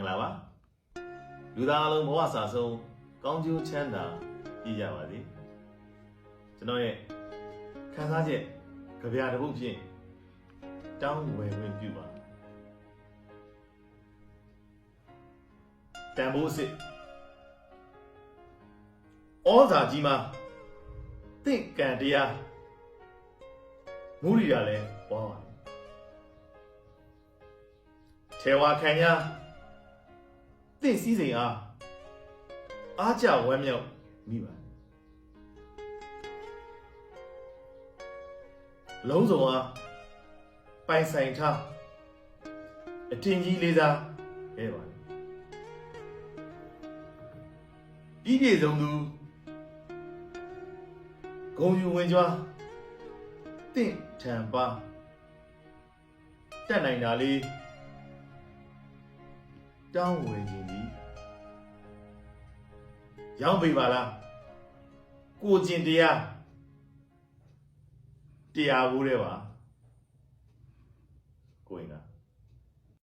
င်္ဂလာပါလူသားအလုံးဘဝစာဆုံးကောင်းကျိုးချမ်းသာပြည့်ကြပါစေကျွန်တော်ရဲ့ခန်းစားချက်ကြပြတစ်ပုဒ်ဖြင့်တောင်းဝယ်ဝင်ပြုပါတန်ဖိုးစစ်ဩဇာကြီးမှာတင့်ကံတရားမူရိယာလည်းပွားပါထေဝါခံညာတင့်စည်းစိမ်အားကြဝမ်းမြောက်မိပါလုံးစုံအားပိုင်ဆိုင်ထားအထင်ကြီးလေးစားခဲ့ပါဤပြေဆုံးသူဂုံယူဝင်ကြွားတင့်ထံပါတက်နိုင်တာလေးတောင်းဝင်ခြင်းဒီရောင်းပေးပါလားကိုကျင်တရားဘူးတဲ့ပါကိုင်က